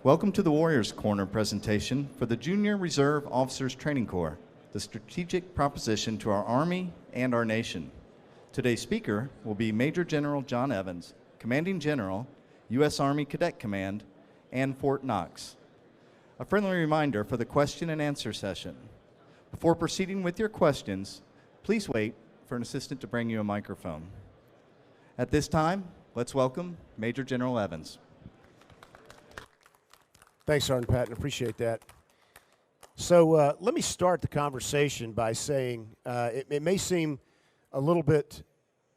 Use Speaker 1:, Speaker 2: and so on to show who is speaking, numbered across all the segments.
Speaker 1: Welcome to the Warriors Corner presentation for the Junior Reserve Officers Training Corps, the strategic proposition to our Army and our nation. Today's speaker will be Major General John Evans, Commanding General, U.S. Army Cadet Command, and Fort Knox. A friendly reminder for the question and answer session. Before proceeding with your questions, please wait for an assistant to bring you a microphone. At this time, let's welcome Major General Evans.
Speaker 2: Thanks, Sergeant Patton. Appreciate that. So let me start the conversation by saying it may seem a little bit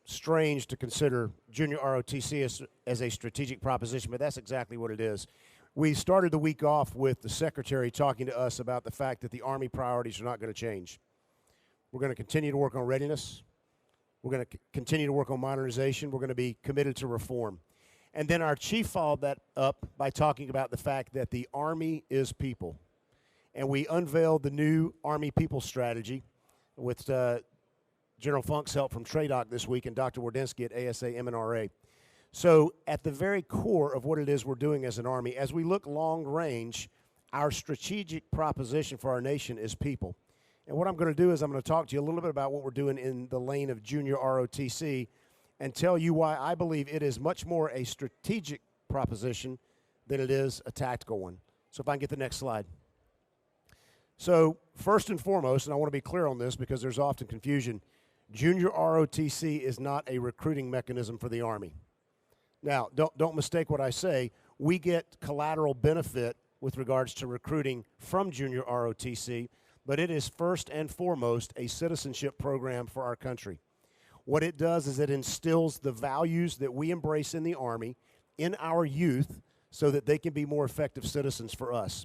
Speaker 2: strange to consider Junior ROTC as a strategic proposition, but that's exactly what it is. We started the week off with the Secretary talking to us about the fact that the Army priorities are not going to change. We're going to continue to work on readiness. We're going to continue to work on modernization. We're going to be committed to reform. And then our chief followed that up by talking about the fact that the Army is people. And we unveiled the new Army People Strategy with General Funk's help from TRADOC this week and Dr. Wardensky at ASA MNRA. So at the very core of what it is we're doing as an Army, as we look long range, our strategic proposition for our nation is people. And what I'm going to do is I'm going to talk to you a little bit about what we're doing in the lane of Junior ROTC and tell you why I believe it is much more a strategic proposition than it is a tactical one. So if I can get the next slide. So first and foremost, and I want to be clear on this because there's often confusion, Junior ROTC is not a recruiting mechanism for the Army. Now, don't mistake what I say. We get collateral benefit with regards to recruiting from Junior ROTC, but it is first and foremost a citizenship program for our country. What it does is it instills the values that we embrace in the Army in our youth so that they can be more effective citizens for us.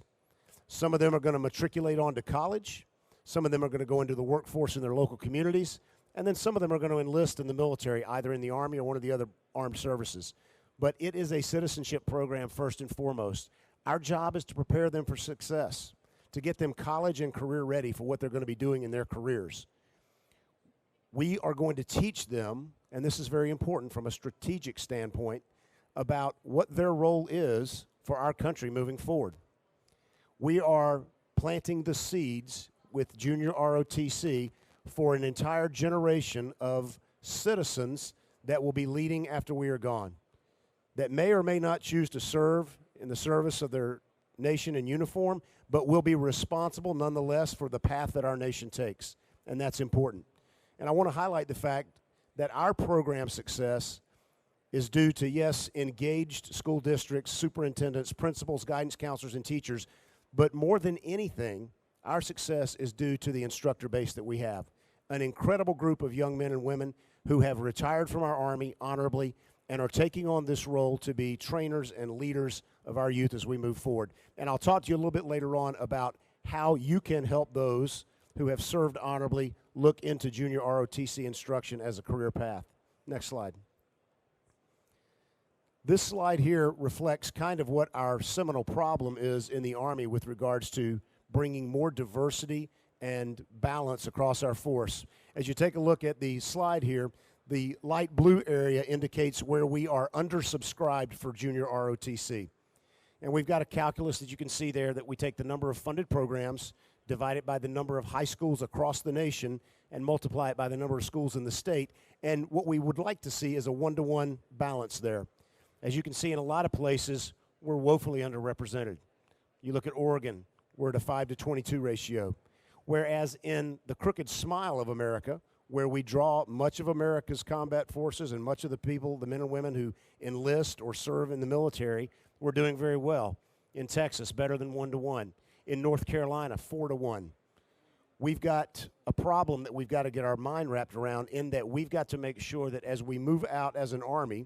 Speaker 2: Some of them are going to matriculate on to college. Some of them are going to go into the workforce in their local communities. And then some of them are going to enlist in the military, either in the Army or one of the other armed services. But it is a citizenship program first and foremost. Our job is to prepare them for success, to get them college and career ready for what they're going to be doing in their careers. We are going to teach them, and this is very important from a strategic standpoint, about what their role is for our country moving forward. We are planting the seeds with Junior ROTC for an entire generation of citizens that will be leading after we are gone, that may or may not choose to serve in the service of their nation in uniform, but will be responsible nonetheless for the path that our nation takes, and that's important. And I want to highlight the fact that our program success is due to, yes, engaged school districts, superintendents, principals, guidance counselors, and teachers, but more than anything, our success is due to the instructor base that we have. An incredible group of young men and women who have retired from our Army honorably and are taking on this role to be trainers and leaders of our youth as we move forward. And I'll talk to you a little bit later on about how you can help those who have served honorably look into Junior ROTC instruction as a career path. Next slide. This slide here reflects kind of what our seminal problem is in the Army with regards to bringing more diversity and balance across our force. As you take a look at the slide here, the light blue area indicates where we are undersubscribed for Junior ROTC. And we've got a calculus that you can see there that we take the number of funded programs, divide it by the number of high schools across the nation, and multiply it by the number of schools in the state. And what we would like to see is a one-to-one balance there. As you can see, in a lot of places, we're woefully underrepresented. You look at Oregon, we're at a 5-to-22 ratio. Whereas in the crooked smile of America, where we draw much of America's combat forces and much of the people, the men and women who enlist or serve in the military, we're doing very well. In Texas, better than 1-to-1. In North Carolina, 4-to-1. We've got a problem that we've got to get our mind wrapped around in that we've got to make sure that as we move out as an Army,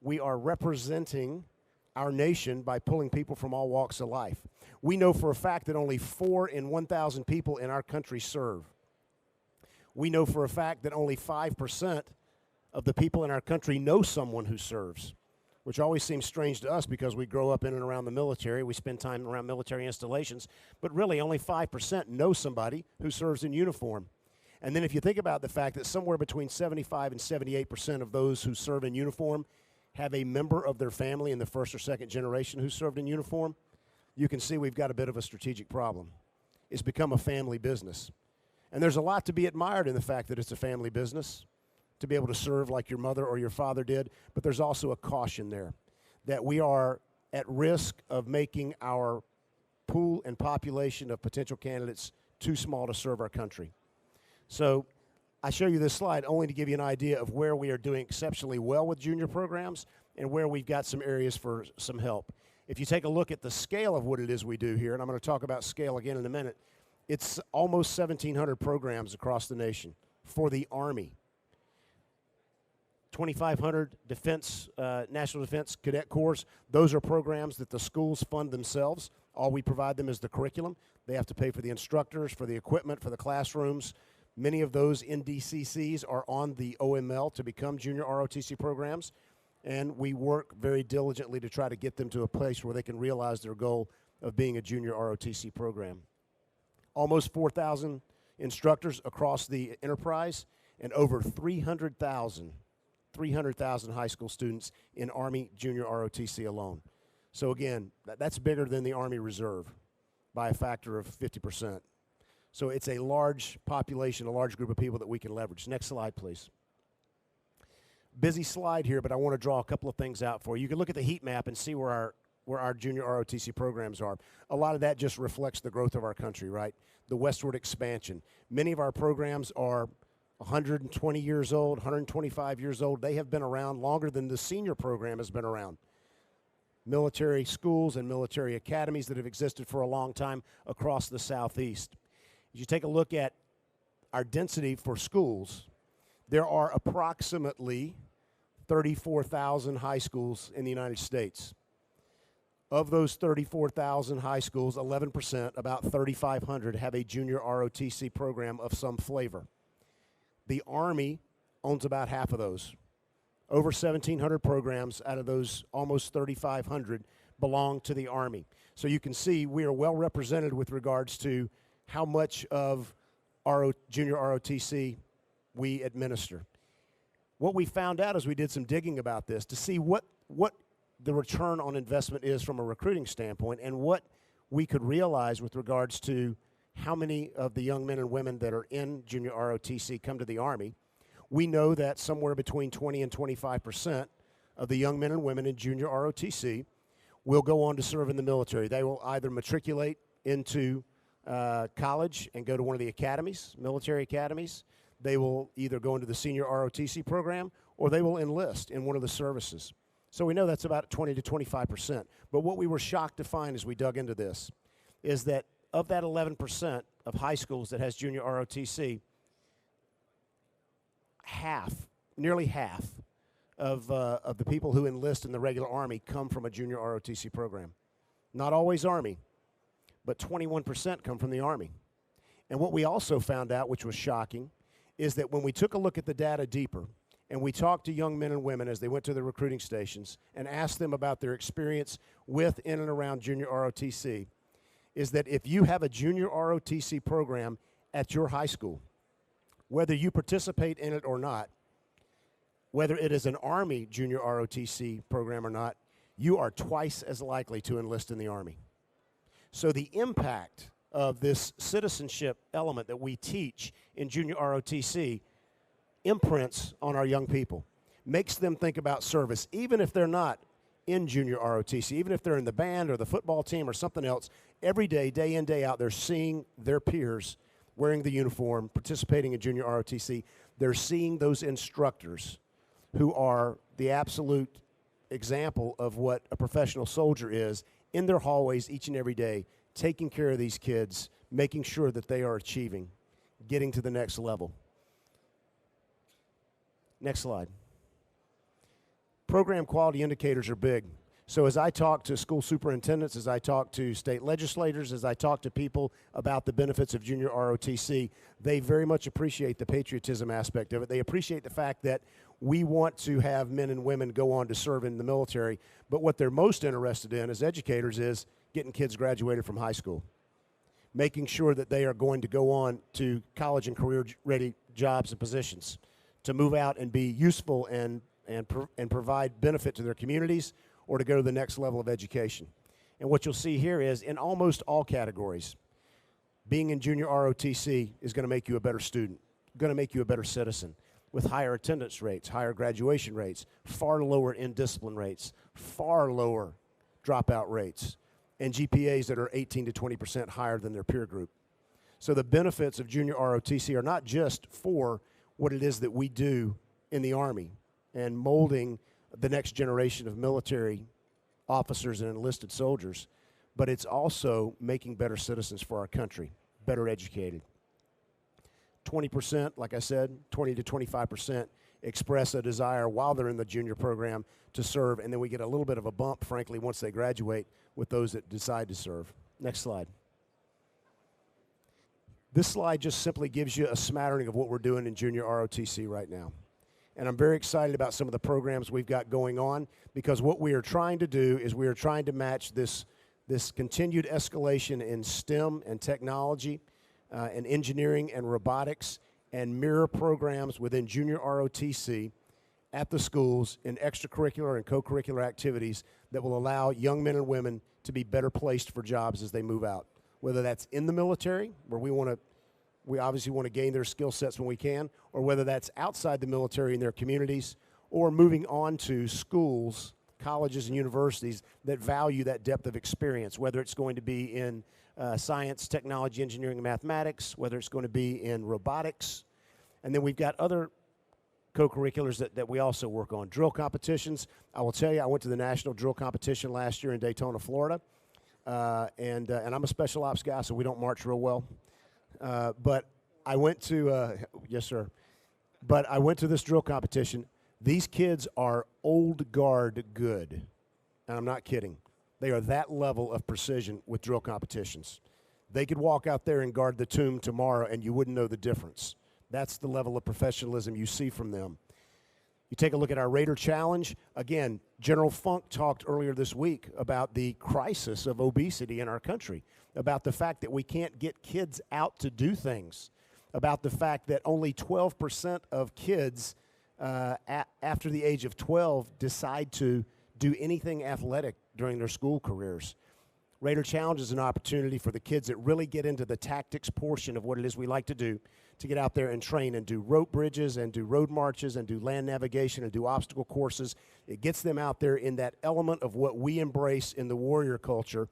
Speaker 2: we are representing our nation by pulling people from all walks of life. We know for a fact that only 4 in 1,000 people in our country serve. We know for a fact that only 5% of the people in our country know someone who serves, which always seems strange to us because we grow up in and around the military. We spend time around military installations, but really only 5% know somebody who serves in uniform. And then if you think about the fact that somewhere between 75 and 78% of those who serve in uniform have a member of their family in the first or second generation who served in uniform, you can see we've got a bit of a strategic problem. It's become a family business. And there's a lot to be admired in the fact that it's a family business, to be able to serve like your mother or your father did, but there's also a caution there that we are at risk of making our pool and population of potential candidates too small to serve our country. So I show you this slide only to give you an idea of where we are doing exceptionally well with junior programs and where we've got some areas for some help. If you take a look at the scale of what it is we do here, and I'm going to talk about scale again in a minute, it's almost 1,700 programs across the nation for the Army. 2,500 defense, National Defense Cadet Corps. Those are programs that the schools fund themselves. All we provide them is the curriculum. They have to pay for the instructors, for the equipment, for the classrooms. Many of those NDCCs are on the OML to become junior ROTC programs, and we work very diligently to try to get them to a place where they can realize their goal of being a junior ROTC program. Almost 4,000 instructors across the enterprise and over 300,000 high school students in Army junior ROTC alone. So again, that's bigger than the Army Reserve by a factor of 50%. So it's a large population, a large group of people that we can leverage. Next slide, please. Busy slide here, but I want to draw a couple of things out for you. You can look at the heat map and see where our junior ROTC programs are. A lot of that just reflects the growth of our country, right? The westward expansion. Many of our programs are 120 years old, 125 years old. They have been around longer than the senior program has been around. Military schools and military academies that have existed for a long time across the Southeast. As you take a look at our density for schools, there are approximately 34,000 high schools in the United States. Of those 34,000 high schools, 11%, about 3,500, have a junior ROTC program of some flavor. The Army owns about half of those. Over 1,700 programs out of those almost 3,500 belong to the Army. So you can see we are well represented with regards to how much of junior ROTC we administer. What we found out as we did some digging about this to see what the return on investment is from a recruiting standpoint and what we could realize with regards to how many of the young men and women that are in junior ROTC come to the Army. We know that somewhere between 20 and 25% of the young men and women in junior ROTC will go on to serve in the military. They will either matriculate into college and go to one of the academies, military academies. They will either go into the senior ROTC program or they will enlist in one of the services. So we know that's about 20 to 25%. But what we were shocked to find as we dug into this is that of that 11% of high schools that has junior ROTC, nearly half of the people who enlist in the regular Army come from a junior ROTC program. Not always Army, but 21% come from the Army. And what we also found out, which was shocking, is that when we took a look at the data deeper and we talked to young men and women as they went to the recruiting stations and asked them about their experience with, in, and around junior ROTC, is that if you have a junior ROTC program at your high school, whether you participate in it or not, whether it is an Army junior ROTC program or not, you are twice as likely to enlist in the Army. So the impact of this citizenship element that we teach in junior ROTC imprints on our young people, makes them think about service, even if they're not in junior ROTC, even if they're in the band or the football team or something else. Every day, day in, day out, they're seeing their peers wearing the uniform, participating in junior ROTC. They're seeing those instructors who are the absolute example of what a professional soldier is in their hallways each and every day, taking care of these kids, making sure that they are achieving, getting to the next level. Next slide. Program quality indicators are big. So as I talk to school superintendents, as I talk to state legislators, as I talk to people about the benefits of junior ROTC, they very much appreciate the patriotism aspect of it. They appreciate the fact that we want to have men and women go on to serve in the military, but what they're most interested in as educators is getting kids graduated from high school, making sure that they are going to go on to college and career-ready jobs and positions, to move out and be useful and provide benefit to their communities, or to go to the next level of education. And what you'll see here is in almost all categories, being in junior ROTC is going to make you a better student, going to make you a better citizen, with higher attendance rates, higher graduation rates, far lower indiscipline rates, far lower dropout rates, and GPAs that are 18 to 20% higher than their peer group. So the benefits of junior ROTC are not just for what it is that we do in the Army and molding the next generation of military officers and enlisted soldiers, but it's also making better citizens for our country, better educated. 20%, like I said, 20 to 25% express a desire while they're in the junior program to serve, and then we get a little bit of a bump, frankly, once they graduate with those that decide to serve. Next slide. This slide just simply gives you a smattering of what we're doing in junior ROTC right now. And I'm very excited about some of the programs we've got going on, because what we are trying to do is we are trying to match this continued escalation in STEM and technology and engineering and robotics, and mirror programs within junior ROTC at the schools in extracurricular and co-curricular activities that will allow young men and women to be better placed for jobs as they move out. Whether that's in the military, where we obviously want to gain their skill sets when we can, or whether that's outside the military in their communities, or moving on to schools, colleges, and universities that value that depth of experience, whether it's going to be in science, technology, engineering, and mathematics, whether it's going to be in robotics. And then we've got other co-curriculars that we also work on. Drill competitions. I will tell you, I went to the national drill competition last year in Daytona, Florida. And I'm a special ops guy, so we don't march real well. But I went to, yes, sir. But I went to this drill competition. These kids are old guard good. And I'm not kidding. They are that level of precision with drill competitions. They could walk out there and guard the tomb tomorrow, and you wouldn't know the difference. That's the level of professionalism you see from them. You take a look at our Raider Challenge. Again, General Funk talked earlier this week about the crisis of obesity in our country, about the fact that we can't get kids out to do things, about the fact that only 12% of kids after the age of 12 decide to do anything athletic during their school careers. Raider Challenge is an opportunity for the kids that really get into the tactics portion of what it is we like to do, to get out there and train and do rope bridges and do road marches and do land navigation and do obstacle courses. It gets them out there in that element of what we embrace in the warrior culture,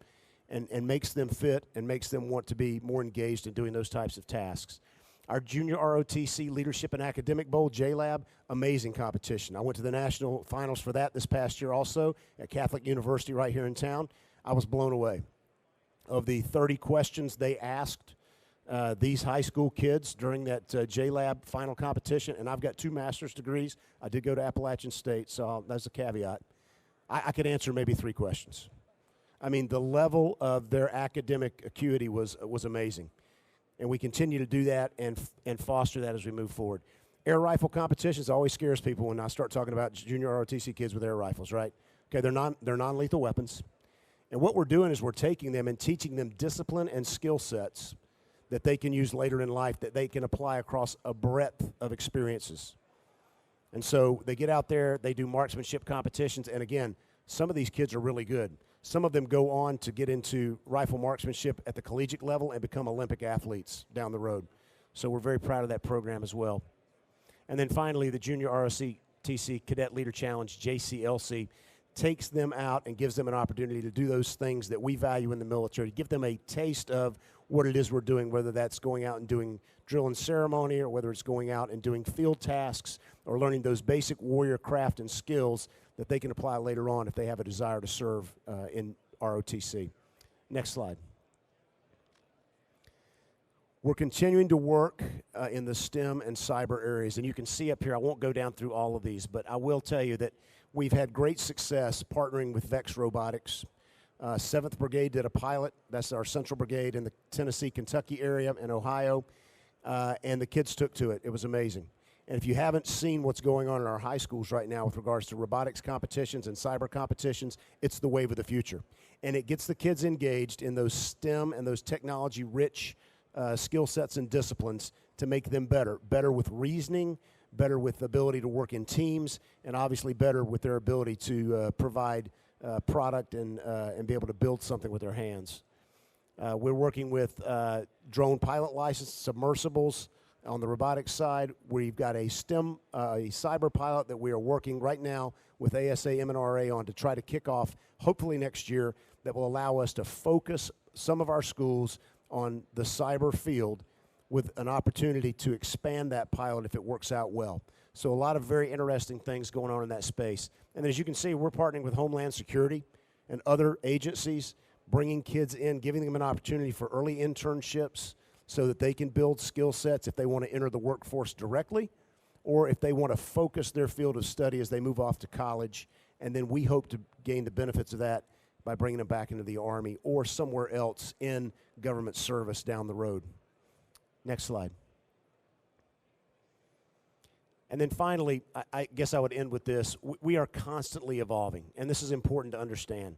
Speaker 2: and makes them fit and makes them want to be more engaged in doing those types of tasks. Our Junior ROTC Leadership and Academic Bowl, JLab, amazing competition. I went to the national finals for that this past year also at Catholic University right here in town. I was blown away. Of the 30 questions they asked these high school kids during that JLab final competition, and I've got 2 master's degrees. I did go to Appalachian State, so that's a caveat. I could answer maybe 3 questions. I mean, the level of their academic acuity was amazing. And we continue to do that and foster that as we move forward. Air rifle competitions always scares people when I start talking about junior ROTC kids with air rifles, right? Okay, they're non-lethal weapons. And what we're doing is we're taking them and teaching them discipline and skill sets that they can use later in life, that they can apply across a breadth of experiences. And so they get out there, they do marksmanship competitions, and again, some of these kids are really good. Some of them go on to get into rifle marksmanship at the collegiate level and become Olympic athletes down the road. So we're very proud of that program as well. And then finally, the Junior ROTC Cadet Leader Challenge, JCLC, takes them out and gives them an opportunity to do those things that we value in the military, to give them a taste of what it is we're doing, whether that's going out and doing drill and ceremony, or whether it's going out and doing field tasks, or learning those basic warrior craft and skills that they can apply later on if they have a desire to serve in ROTC. Next slide. We're continuing to work in the STEM and cyber areas, and you can see up here, I won't go down through all of these, but I will tell you that we've had great success partnering with Vex Robotics. 7th Brigade did a pilot. That's our Central Brigade in the Tennessee, Kentucky area and Ohio, and the kids took to it. It was amazing. And if you haven't seen what's going on in our high schools right now with regards to robotics competitions and cyber competitions, it's the wave of the future. And it gets the kids engaged in those STEM and those technology-rich skill sets and disciplines to make them better with reasoning, better with the ability to work in teams, and obviously better with their ability to provide product and be able to build something with their hands. We're working with drone pilot license submersibles. On the robotics side, we've got a cyber pilot that we are working right now with ASA MNRA on to try to kick off, hopefully next year, that will allow us to focus some of our schools on the cyber field with an opportunity to expand that pilot if it works out well. So a lot of very interesting things going on in that space. And as you can see, we're partnering with Homeland Security and other agencies, bringing kids in, giving them an opportunity for early internships so that they can build skill sets if they want to enter the workforce directly, or if they want to focus their field of study as they move off to college. And then we hope to gain the benefits of that by bringing them back into the Army or somewhere else in government service down the road. Next slide. And then finally, I guess I would end with this. We are constantly evolving, and this is important to understand.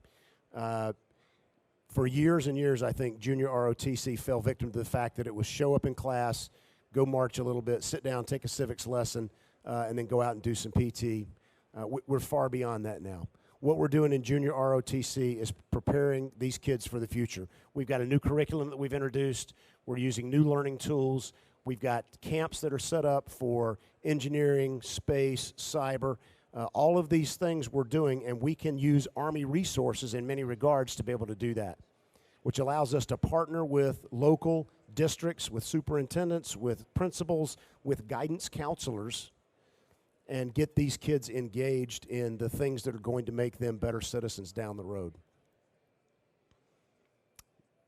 Speaker 2: For years and years, I think junior ROTC fell victim to the fact that it was show up in class, go march a little bit, sit down, take a civics lesson, and then go out and do some PT. We're far beyond that now. What we're doing in junior ROTC is preparing these kids for the future. We've got a new curriculum that we've introduced. We're using new learning tools. We've got camps that are set up for engineering, space, cyber. All of these things we're doing, and we can use Army resources in many regards to be able to do that, which allows us to partner with local districts, with superintendents, with principals, with guidance counselors, and get these kids engaged in the things that are going to make them better citizens down the road.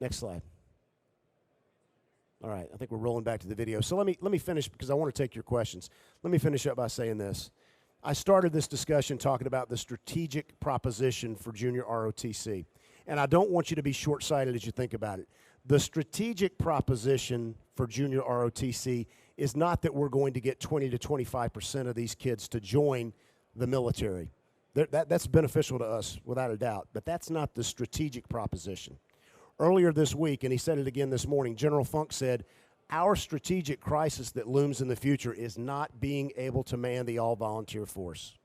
Speaker 2: Next slide. All right, I think we're rolling back to the video. So let me finish, because I want to take your questions. Let me finish up by saying this. I started this discussion talking about the strategic proposition for junior ROTC. And I don't want you to be short-sighted as you think about it. The strategic proposition for junior ROTC is not that we're going to get 20 to 25% of these kids to join the military. That's beneficial to us, without a doubt. But that's not the strategic proposition. Earlier this week, and he said it again this morning, General Funk said, our strategic crisis that looms in the future is not being able to man the all-volunteer force.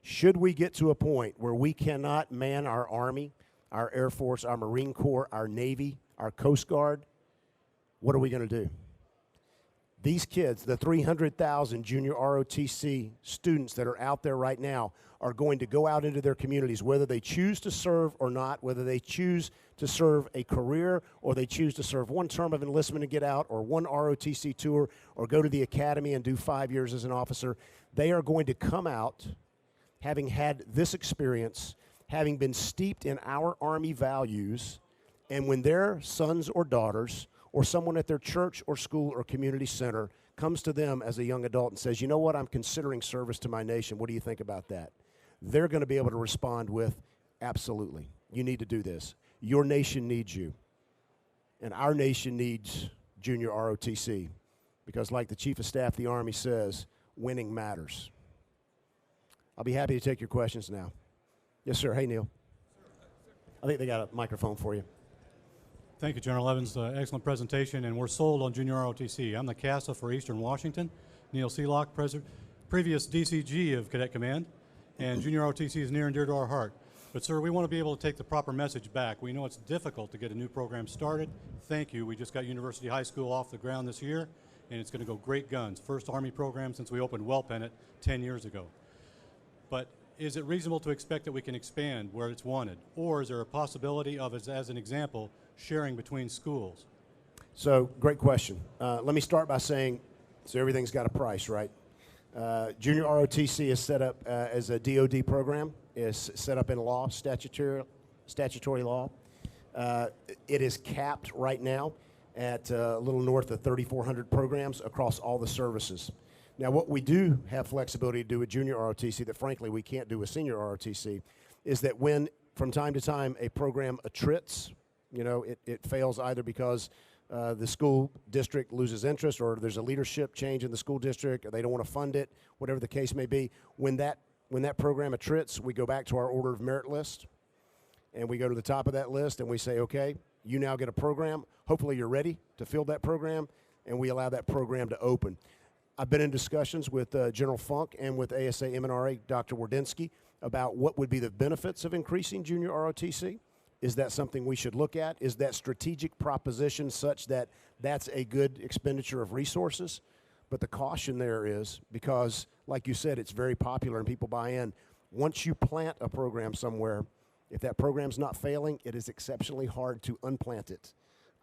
Speaker 2: Should we get to a point where we cannot man our Army, our Air Force, our Marine Corps, our Navy, our Coast Guard, what are we going to do? These kids, the 300,000 junior ROTC students that are out there right now, are going to go out into their communities, whether they choose to serve or not, whether they choose to serve a career or they choose to serve one term of enlistment and get out, or one ROTC tour, or go to the academy and do 5 years as an officer. They are going to come out having had this experience, having been steeped in our Army values, and when their sons or daughters or someone at their church or school or community center comes to them as a young adult and says, you know what, I'm considering service to my nation, what do you think about that? They're going to be able to respond with, absolutely, you need to do this. Your nation needs you, and our nation needs junior ROTC, because like the Chief of Staff of the Army says, winning matters. I'll be happy to take your questions now. Yes, sir. Hey, Neil. I think they got a microphone for you.
Speaker 3: Thank you, General Evans. Excellent presentation, and we're sold on junior ROTC. I'm the CASA for Eastern Washington, Neil Seelock, previous DCG of Cadet Command, and junior ROTC is near and dear to our heart. But, sir, we want to be able to take the proper message back. We know it's difficult to get a new program started. Thank you. We just got University High School off the ground this year, and it's going to go great guns. First Army program since we opened Wellpennant 10 years ago. But is it reasonable to expect that we can expand where it's wanted? Or is there a possibility of, as an example, sharing between schools?
Speaker 2: So, great question. Let me start by saying, so everything's got a price, right? Junior ROTC is set up as a DOD program. Is set up in law, statutory law. It is capped right now at a little north of 3,400 programs across all the services. Now, what we do have flexibility to do with junior ROTC that, frankly, we can't do with senior ROTC is that when, from time to time, a program attrits, you know, it fails either because the school district loses interest, or there's a leadership change in the school district, or they don't want to fund it, whatever the case may be. When that program attrits, we go back to our order of merit list, and we go to the top of that list, and we say, okay, you now get a program. Hopefully you're ready to fill that program, and we allow that program to open. I've been in discussions with General Funk and with ASA MNRA, Dr. Wardynski, about what would be the benefits of increasing junior ROTC. Is that something we should look at? Is that strategic proposition such that that's a good expenditure of resources? But the caution there is, because like you said, it's very popular and people buy in. Once you plant a program somewhere, if that program's not failing, it is exceptionally hard to unplant it.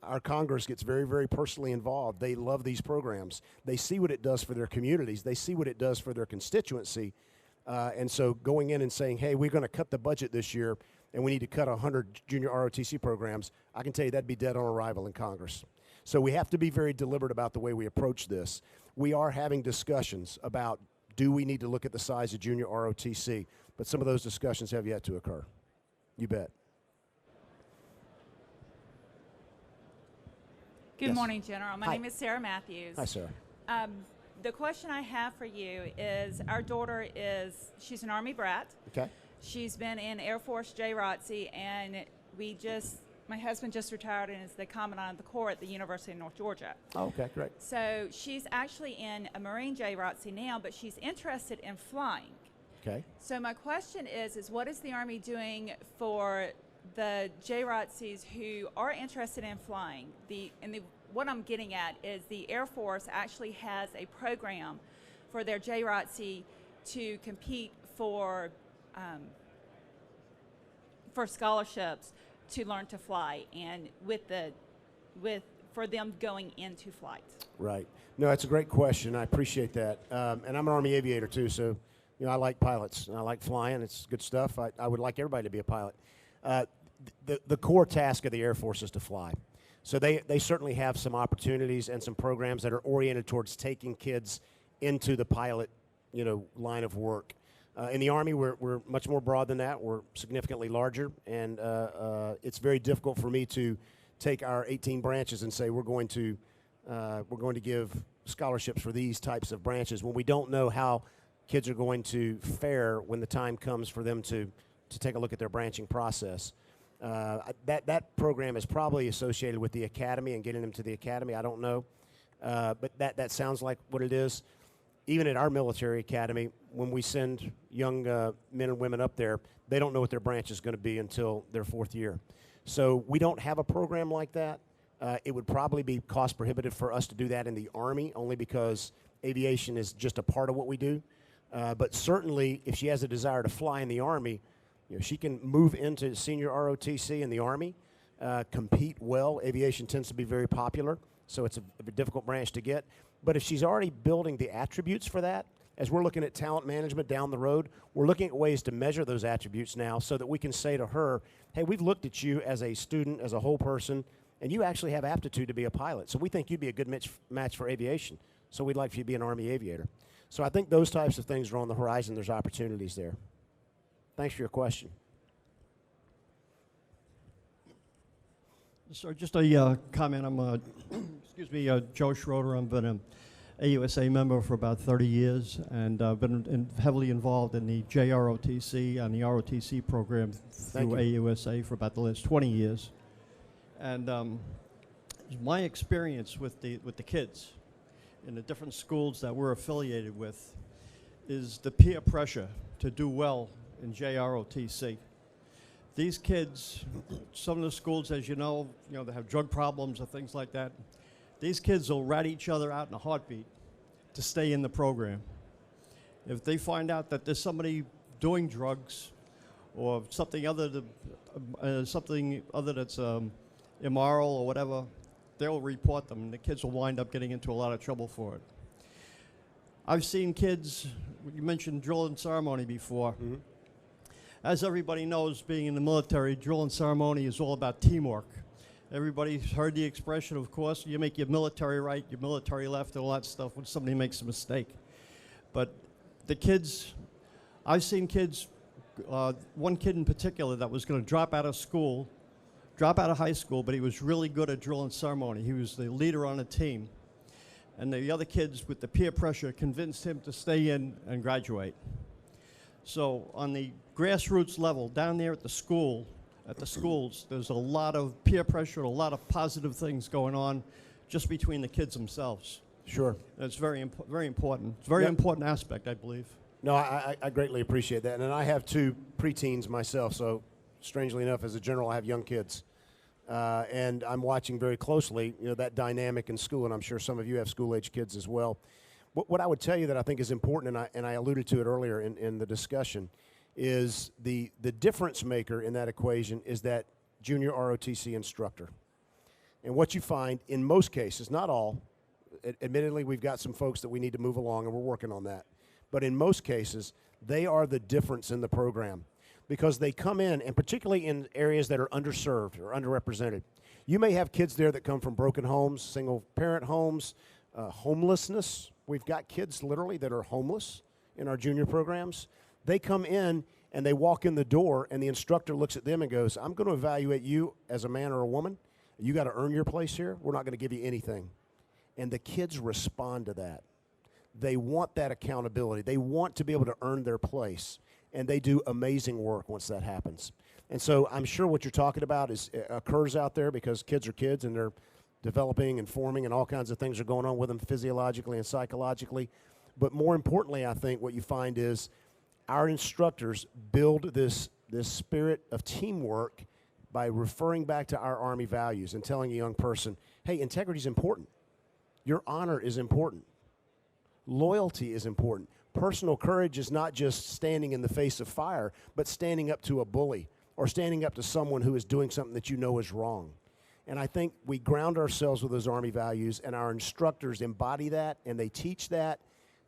Speaker 2: Our Congress gets very, very personally involved. They love these programs. They see what it does for their communities. They see what it does for their constituency. And so going in and saying, hey, we're going to cut the budget this year and we need to cut 100 junior ROTC programs, I can tell you that'd be dead on arrival in Congress. So we have to be very deliberate about the way we approach this. We are having discussions about, do we need to look at the size of junior ROTC? But some of those discussions have yet to occur. You bet.
Speaker 4: Good
Speaker 2: Yes.
Speaker 4: morning, General. My
Speaker 2: Hi.
Speaker 4: name is Sarah Matthews.
Speaker 2: Hi, Sarah.
Speaker 4: The question I have for you is, our daughter she's an Army brat.
Speaker 2: Okay.
Speaker 4: She's been in Air Force JROTC, and my husband just retired and is the Commandant of the Corps at the University of North Georgia.
Speaker 2: Oh, okay, great.
Speaker 4: So she's actually in a Marine JROTC now, but she's interested in flying.
Speaker 2: Okay.
Speaker 4: So my question is what is the Army doing for the JROTCs who are interested in flying? What I'm getting at is the Air Force actually has a program for their JROTC to compete for scholarships to learn to fly, and for them going into flight.
Speaker 2: Right. No, it's a great question. I appreciate that. And I'm an Army aviator too, so I like pilots and I like flying. It's good stuff. I would like everybody to be a pilot. The core task of the Air Force is to fly. So they certainly have some opportunities and some programs that are oriented towards taking kids into the pilot, line of work. In the Army, we're much more broad than that. We're significantly larger, and it's very difficult for me to take our 18 branches and say we're going to give scholarships for these types of branches when we don't know how kids are going to fare when the time comes for them to take a look at their branching process. That program is probably associated with the academy and getting them to the academy. I don't know, but that sounds like what it is. Even at our military academy, when we send young men and women up there, they don't know what their branch is going to be until their 4th year. So we don't have a program like that. It would probably be cost prohibitive for us to do that in the Army, only because aviation is just a part of what we do. But certainly, if she has a desire to fly in the Army, she can move into senior ROTC in the Army, compete well. Aviation tends to be very popular, so it's a difficult branch to get. But if she's already building the attributes for that, as we're looking at talent management down the road, we're looking at ways to measure those attributes now so that we can say to her, hey, we've looked at you as a student, as a whole person, and you actually have aptitude to be a pilot. So we think you'd be a good match for aviation. So we'd like for you to be an Army aviator. So I think those types of things are on the horizon. There's opportunities there. Thanks for your question.
Speaker 5: So just a comment. I'm, Joe Schroeder. I've been an AUSA member for about 30 years, and I've been heavily involved in the JROTC and the ROTC program through AUSA for about the last 20 years. And my experience with the kids in the different schools that we're affiliated with is the peer pressure to do well in JROTC. These kids, some of the schools, as you know, they have drug problems or things like that. These kids will rat each other out in a heartbeat to stay in the program. If they find out that there's somebody doing drugs or something other that's immoral or whatever, they'll report them, and the kids will wind up getting into a lot of trouble for it. I've seen kids, you mentioned drill and ceremony before. Mm-hmm. As everybody knows, being in the military, drill and ceremony is all about teamwork. Everybody's heard the expression, of course, you make your military right, your military left, and all that stuff when somebody makes a mistake. But the kids, I've seen kids, one kid in particular that was going to drop out of high school, but he was really good at drill and ceremony. He was the leader on the team. And the other kids, with the peer pressure, convinced him to stay in and graduate. So on the grassroots level, down there at the schools, there's a lot of peer pressure, a lot of positive things going on just between the kids themselves.
Speaker 2: Sure.
Speaker 5: And it's very important. It's a very important aspect, I believe.
Speaker 2: No, I greatly appreciate that. And I have 2 preteens myself, so strangely enough, as a general, I have young kids. And I'm watching very closely, that dynamic in school, and I'm sure some of you have school-age kids as well. What I would tell you that I think is important, and I alluded to it earlier in the discussion, is the difference maker in that equation is that junior ROTC instructor. And what you find in most cases, not all, admittedly we've got some folks that we need to move along and we're working on that, but in most cases, they are the difference in the program because they come in, and particularly in areas that are underserved or underrepresented. You may have kids there that come from broken homes, single-parent homes, homelessness. We've got kids literally that are homeless in our junior programs. They come in and they walk in the door, and the instructor looks at them and goes, I'm going to evaluate you as a man or a woman. You got to earn your place here. We're not going to give you anything. And the kids respond to that. They want that accountability. They want to be able to earn their place, and they do amazing work once that happens. And so I'm sure what you're talking about occurs out there because kids are kids, and they're developing and forming, and all kinds of things are going on with them physiologically and psychologically. But more importantly, I think what you find is our instructors build this spirit of teamwork by referring back to our Army values and telling a young person, hey, integrity is important. Your honor is important. Loyalty is important. Personal courage is not just standing in the face of fire, but standing up to a bully or standing up to someone who is doing something that you know is wrong. And I think we ground ourselves with those Army values, and our instructors embody that, and they teach that,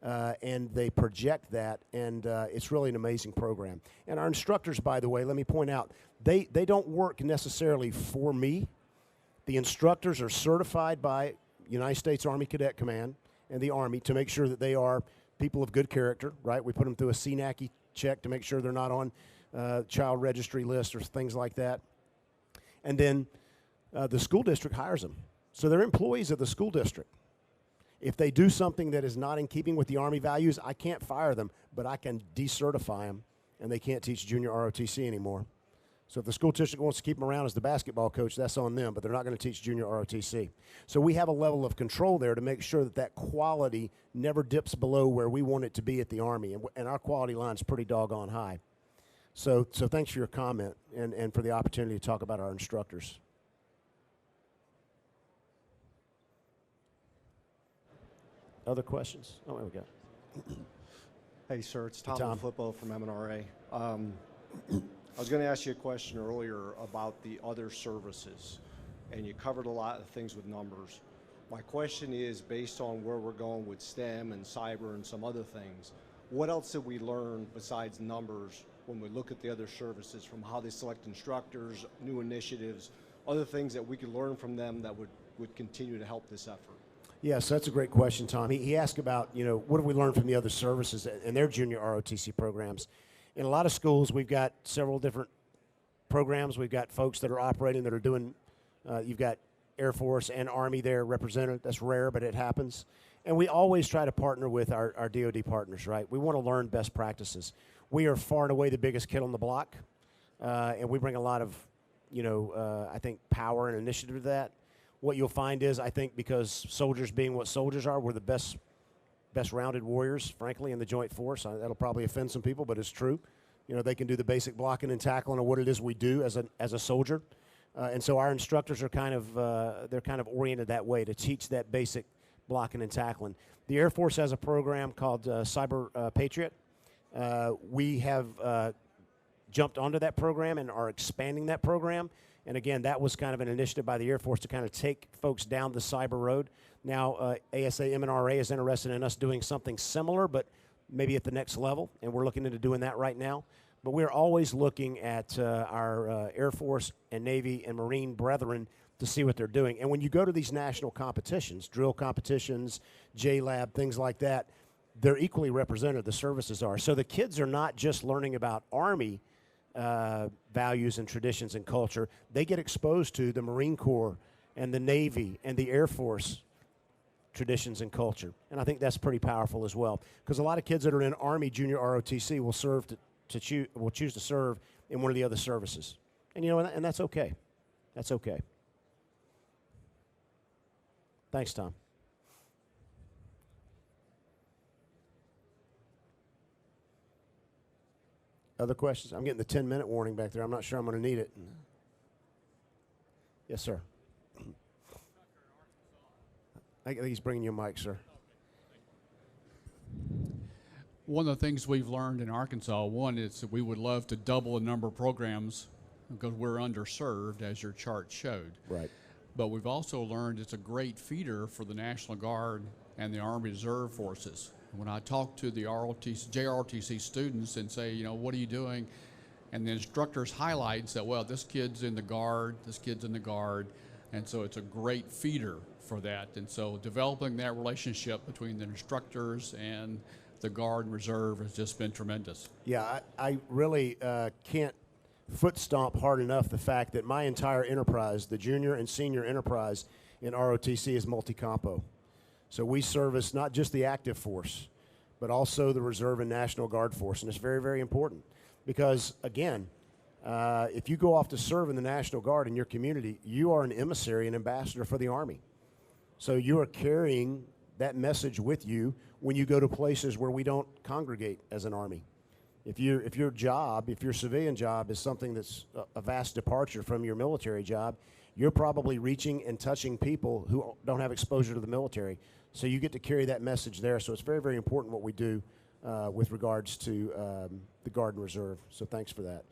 Speaker 2: and they project that, and it's really an amazing program. And our instructors, by the way, let me point out, they don't work necessarily for me. The instructors are certified by United States Army Cadet Command and the Army to make sure that they are people of good character, right? We put them through a CNACI check to make sure they're not on child registry lists or things like that. And then the school district hires them. So they're employees of the school district. If they do something that is not in keeping with the Army values, I can't fire them, but I can decertify them, and they can't teach junior ROTC anymore. So if the school district wants to keep them around as the basketball coach, that's on them, but they're not going to teach junior ROTC. So we have a level of control there to make sure that that quality never dips below where we want it to be at the Army, and our quality line is pretty doggone high. So thanks for your comment and for the opportunity to talk about our instructors. Other questions? Oh, there we go.
Speaker 6: Hey, sir, it's Tom,
Speaker 2: Tom.
Speaker 6: Flippo from MNRA. I was going to ask you a question earlier about the other services, and you covered a lot of things with numbers. My question is, based on where we're going with STEM and cyber and some other things, what else did we learn besides numbers when we look at the other services, from how they select instructors, new initiatives, other things that we could learn from them that would continue to help this effort?
Speaker 2: Yes, that's a great question, Tom. He asked about, what have we learned from the other services and their junior ROTC programs. In a lot of schools, we've got several different programs. We've got folks that are operating that are doing, you've got Air Force and Army there represented. That's rare, but it happens. And we always try to partner with our DoD partners, right? We want to learn best practices. We are far and away the biggest kid on the block, and we bring a lot of, I think, power and initiative to that. What you'll find is, I think, because soldiers being what soldiers are, we're the best rounded warriors, frankly, in the Joint Force. That'll probably offend some people, but it's true. They can do the basic blocking and tackling of what it is we do as a soldier. And so our instructors are kind of oriented that way to teach that basic blocking and tackling. The Air Force has a program called Cyber Patriot. We have jumped onto that program and are expanding that program. And again, that was kind of an initiative by the Air Force to kind of take folks down the cyber road. Now, ASA MNRA is interested in us doing something similar, but maybe at the next level, and we're looking into doing that right now. But we're always looking at our Air Force and Navy and Marine brethren to see what they're doing. And when you go to these national competitions, drill competitions, JLab, things like that, they're equally represented, the services are. So the kids are not just learning about Army values and traditions and culture. They get exposed to the Marine Corps and the Navy and the Air Force traditions and culture. And I think that's pretty powerful as well, because a lot of kids that are in Army junior ROTC will choose to serve in one of the other services. And and that's okay. That's okay. Thanks, Tom. Other questions? I'm getting the 10-minute warning back there. I'm not sure I'm going to need it. Yes, sir. I think he's bringing you a mic, sir.
Speaker 7: One of the things we've learned in Arkansas, one is that we would love to double the number of programs because we're underserved, as your chart showed.
Speaker 2: Right.
Speaker 7: But we've also learned it's a great feeder for the National Guard and the Army Reserve Forces. When I talk to the JROTC students and say, you know, what are you doing? And the instructors highlight and say, well, this kid's in the Guard, this kid's in the Guard. And so it's a great feeder for that. And so developing that relationship between the instructors and the Guard and Reserve has just been tremendous.
Speaker 2: Yeah, I really can't foot stomp hard enough the fact that my entire enterprise, the junior and senior enterprise in ROTC, is multi-compo. So we service not just the active force, but also the Reserve and National Guard force. And it's very, very important because, again, if you go off to serve in the National Guard in your community, you are an emissary, an ambassador for the Army. So you are carrying that message with you when you go to places where we don't congregate as an Army. If your civilian job is something that's a vast departure from your military job, you're probably reaching and touching people who don't have exposure to the military. So you get to carry that message there. So it's very, very important what we do with regards to the Guard and Reserve. So thanks for that.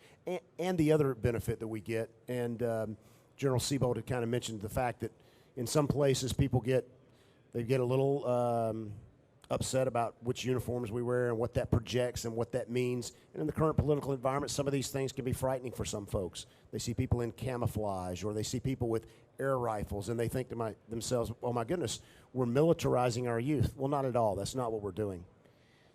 Speaker 2: And the other benefit that we get, and General Seabold had kind of mentioned the fact that in some places people get a little upset about which uniforms we wear and what that projects and what that means. And in the current political environment, some of these things can be frightening for some folks. They see people in camouflage, or they see people with air rifles, and they think to themselves, oh my goodness, we're militarizing our youth. Well, not at all. That's not what we're doing.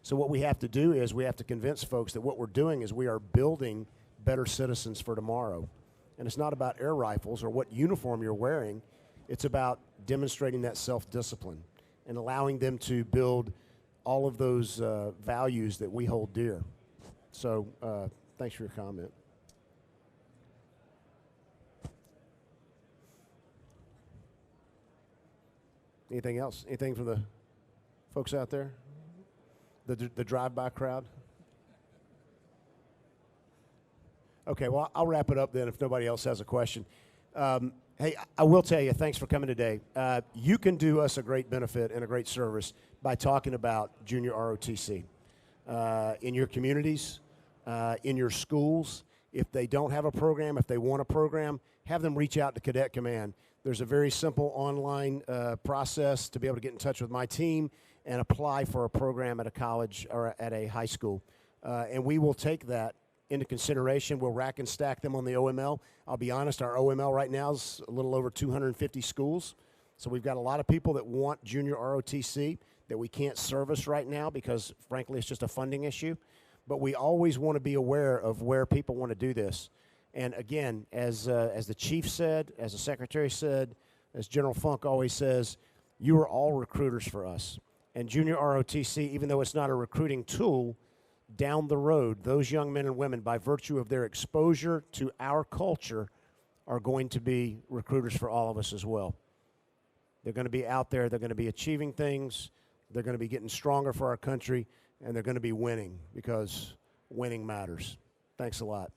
Speaker 2: So what we have to do is we have to convince folks that what we're doing is we are building better citizens for tomorrow. And it's not about air rifles or what uniform you're wearing. It's about demonstrating that self-discipline and allowing them to build all of those values that we hold dear. So thanks for your comment. Anything else? Anything from the folks out there? The drive-by crowd? Okay, well, I'll wrap it up then if nobody else has a question. Hey, I will tell you, thanks for coming today. You can do us a great benefit and a great service by talking about junior ROTC in your communities, in your schools. If they don't have a program, if they want a program, have them reach out to Cadet Command. There's a very simple online process to be able to get in touch with my team and apply for a program at a college or at a high school. And we will take that into consideration. We'll rack and stack them on the OML. I'll be honest, our OML right now is a little over 250 schools. So we've got a lot of people that want junior ROTC that we can't service right now because, frankly, it's just a funding issue. But we always want to be aware of where people want to do this. And again, as the chief said, as the secretary said, as General Funk always says, you are all recruiters for us. And junior ROTC, even though it's not a recruiting tool, down the road, those young men and women, by virtue of their exposure to our culture, are going to be recruiters for all of us as well. They're going to be out there, they're going to be achieving things, they're going to be getting stronger for our country, and they're going to be winning because winning matters. Thanks a lot.